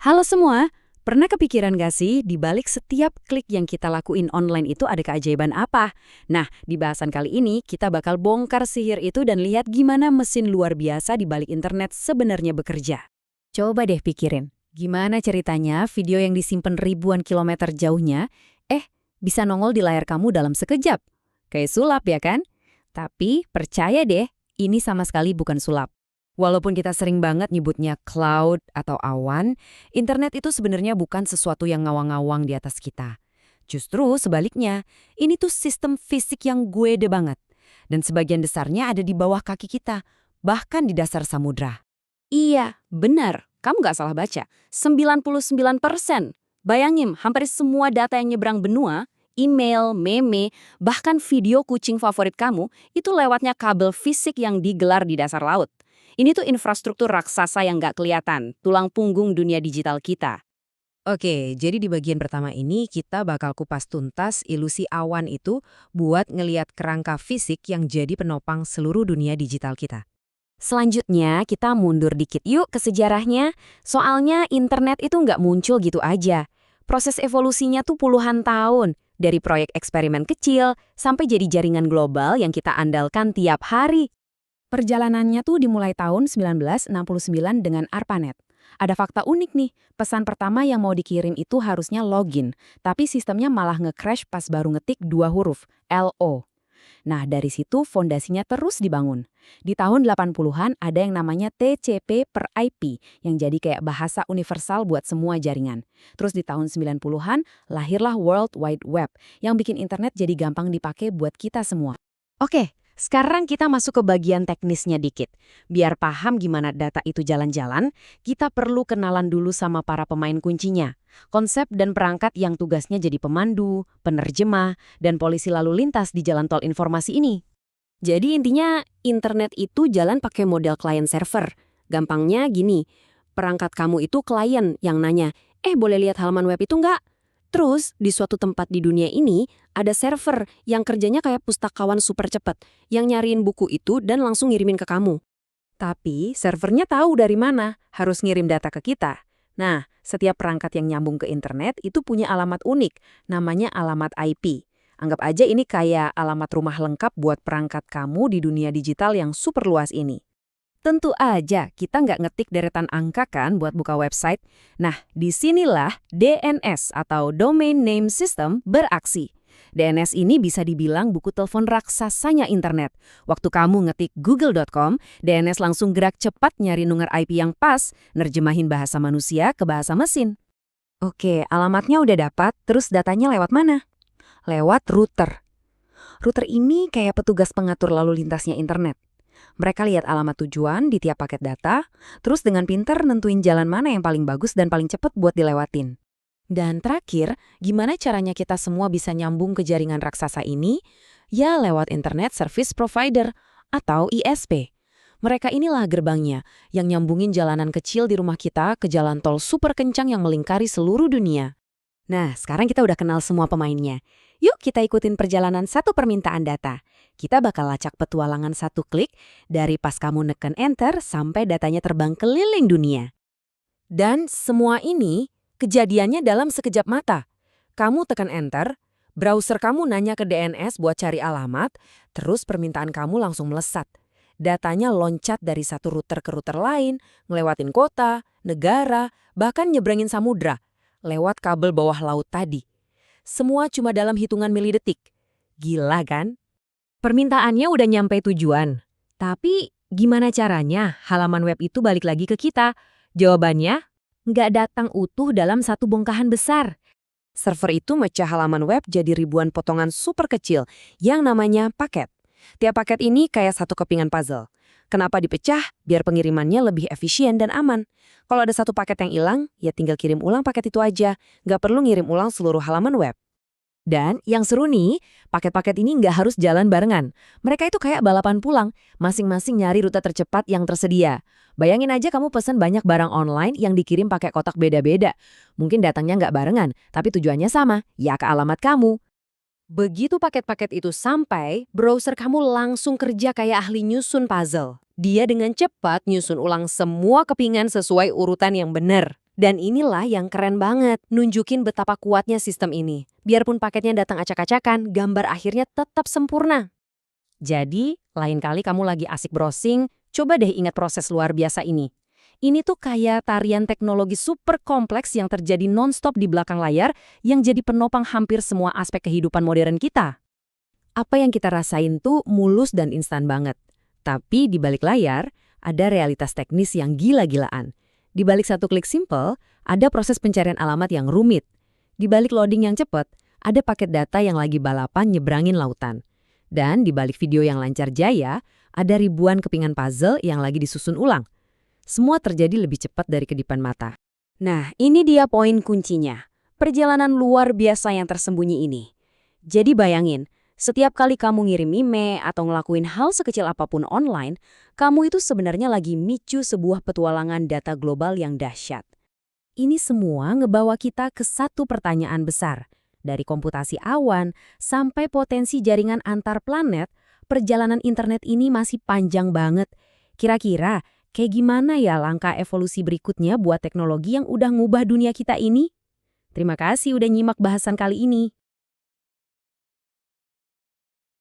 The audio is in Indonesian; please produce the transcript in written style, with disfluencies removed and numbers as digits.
Halo semua, pernah kepikiran gak sih di balik setiap klik yang kita lakuin online itu ada keajaiban apa? Nah, di bahasan kali ini kita bakal bongkar sihir itu dan lihat gimana mesin luar biasa di balik internet sebenarnya bekerja. Coba deh pikirin, gimana ceritanya video yang disimpan ribuan kilometer jauhnya, bisa nongol di layar kamu dalam sekejap. Kayak sulap ya kan? Tapi percaya deh, ini sama sekali bukan sulap. Walaupun kita sering banget nyebutnya cloud atau awan, internet itu sebenarnya bukan sesuatu yang ngawang-ngawang di atas kita. Justru sebaliknya, ini tuh sistem fisik yang guede banget. Dan sebagian besarnya ada di bawah kaki kita, bahkan di dasar samudra. Iya, benar. Kamu nggak salah baca. 99%. Bayangin, hampir semua data yang nyebrang benua, email, meme, bahkan video kucing favorit kamu, itu lewatnya kabel fisik yang digelar di dasar laut. Ini tuh infrastruktur raksasa yang nggak kelihatan, tulang punggung dunia digital kita. Oke, jadi di bagian pertama ini kita bakal kupas tuntas ilusi awan itu buat ngeliat kerangka fisik yang jadi penopang seluruh dunia digital kita. Selanjutnya, kita mundur dikit yuk ke sejarahnya. Soalnya internet itu nggak muncul gitu aja. Proses evolusinya tuh puluhan tahun. Dari proyek eksperimen kecil sampai jadi jaringan global yang kita andalkan tiap hari. Perjalanannya tuh dimulai tahun 1969 dengan ARPANET. Ada fakta unik nih, pesan pertama yang mau dikirim itu harusnya login, tapi sistemnya malah nge-crash pas baru ngetik 2 huruf, LO. Nah, dari situ fondasinya terus dibangun. Di tahun 80-an ada yang namanya TCP per IP, yang jadi kayak bahasa universal buat semua jaringan. Terus di tahun 90-an, lahirlah World Wide Web, yang bikin internet jadi gampang dipakai buat kita semua. Oke, sekarang kita masuk ke bagian teknisnya dikit. Biar paham gimana data itu jalan-jalan, kita perlu kenalan dulu sama para pemain kuncinya. Konsep dan perangkat yang tugasnya jadi pemandu, penerjemah, dan polisi lalu lintas di jalan tol informasi ini. Jadi intinya, internet itu jalan pakai model client server. Gampangnya gini, perangkat kamu itu klien yang nanya, boleh lihat halaman web itu nggak? Terus, di suatu tempat di dunia ini, ada server yang kerjanya kayak pustakawan super cepat, yang nyariin buku itu dan langsung ngirimin ke kamu. Tapi, servernya tahu dari mana, harus ngirim data ke kita. Nah, setiap perangkat yang nyambung ke internet itu punya alamat unik, namanya alamat IP. Anggap aja ini kayak alamat rumah lengkap buat perangkat kamu di dunia digital yang super luas ini. Tentu aja kita nggak ngetik deretan angka kan buat buka website. Nah, disinilah DNS atau Domain Name System beraksi. DNS ini bisa dibilang buku telepon raksasanya internet. Waktu kamu ngetik google.com, DNS langsung gerak cepat nyari nomor IP yang pas, nerjemahin bahasa manusia ke bahasa mesin. Oke, alamatnya udah dapat, terus datanya lewat mana? Lewat router. Router ini kayak petugas pengatur lalu lintasnya internet. Mereka lihat alamat tujuan di tiap paket data, terus dengan pinter nentuin jalan mana yang paling bagus dan paling cepat buat dilewatin. Dan terakhir, gimana caranya kita semua bisa nyambung ke jaringan raksasa ini? Ya lewat Internet Service Provider atau ISP. Mereka inilah gerbangnya yang nyambungin jalanan kecil di rumah kita ke jalan tol super kencang yang melingkari seluruh dunia. Nah, sekarang kita udah kenal semua pemainnya. Yuk kita ikutin perjalanan satu permintaan data. Kita bakal lacak petualangan satu klik dari pas kamu neken enter sampai datanya terbang keliling dunia. Dan semua ini kejadiannya dalam sekejap mata. Kamu tekan enter, browser kamu nanya ke DNS buat cari alamat, terus permintaan kamu langsung melesat. Datanya loncat dari satu router ke router lain, ngelewatin kota, negara, bahkan nyebrangin samudra, lewat kabel bawah laut tadi. Semua cuma dalam hitungan milidetik. Gila kan? Permintaannya udah nyampe tujuan. Tapi gimana caranya halaman web itu balik lagi ke kita? Jawabannya, nggak datang utuh dalam satu bongkahan besar. Server itu mecah halaman web jadi ribuan potongan super kecil yang namanya paket. Tiap paket ini kayak satu kepingan puzzle. Kenapa dipecah? Biar pengirimannya lebih efisien dan aman. Kalau ada satu paket yang hilang, ya tinggal kirim ulang paket itu aja. Nggak perlu ngirim ulang seluruh halaman web. Dan yang seru nih, paket-paket ini nggak harus jalan barengan. Mereka itu kayak balapan pulang, masing-masing nyari rute tercepat yang tersedia. Bayangin aja kamu pesen banyak barang online yang dikirim pakai kotak beda-beda. Mungkin datangnya nggak barengan, tapi tujuannya sama, ya ke alamat kamu. Begitu paket-paket itu sampai, browser kamu langsung kerja kayak ahli nyusun puzzle. Dia dengan cepat nyusun ulang semua kepingan sesuai urutan yang benar. Dan inilah yang keren banget, nunjukin betapa kuatnya sistem ini. Biarpun paketnya datang acak-acakan, gambar akhirnya tetap sempurna. Jadi, lain kali kamu lagi asik browsing, coba deh ingat proses luar biasa ini. Ini tuh kayak tarian teknologi super kompleks yang terjadi non-stop di belakang layar yang jadi penopang hampir semua aspek kehidupan modern kita. Apa yang kita rasain tuh mulus dan instan banget. Tapi di balik layar, ada realitas teknis yang gila-gilaan. Di balik satu klik simple, ada proses pencarian alamat yang rumit. Di balik loading yang cepat, ada paket data yang lagi balapan nyebrangin lautan. Dan di balik video yang lancar jaya, ada ribuan kepingan puzzle yang lagi disusun ulang. Semua terjadi lebih cepat dari kedipan mata. Nah, ini dia poin kuncinya. Perjalanan luar biasa yang tersembunyi ini. Jadi bayangin, setiap kali kamu ngirim email atau ngelakuin hal sekecil apapun online, kamu itu sebenarnya lagi micu sebuah petualangan data global yang dahsyat. Ini semua ngebawa kita ke satu pertanyaan besar. Dari komputasi awan sampai potensi jaringan antar planet, perjalanan internet ini masih panjang banget. Kira-kira, kayak gimana ya langkah evolusi berikutnya buat teknologi yang udah ngubah dunia kita ini? Terima kasih udah nyimak bahasan kali ini.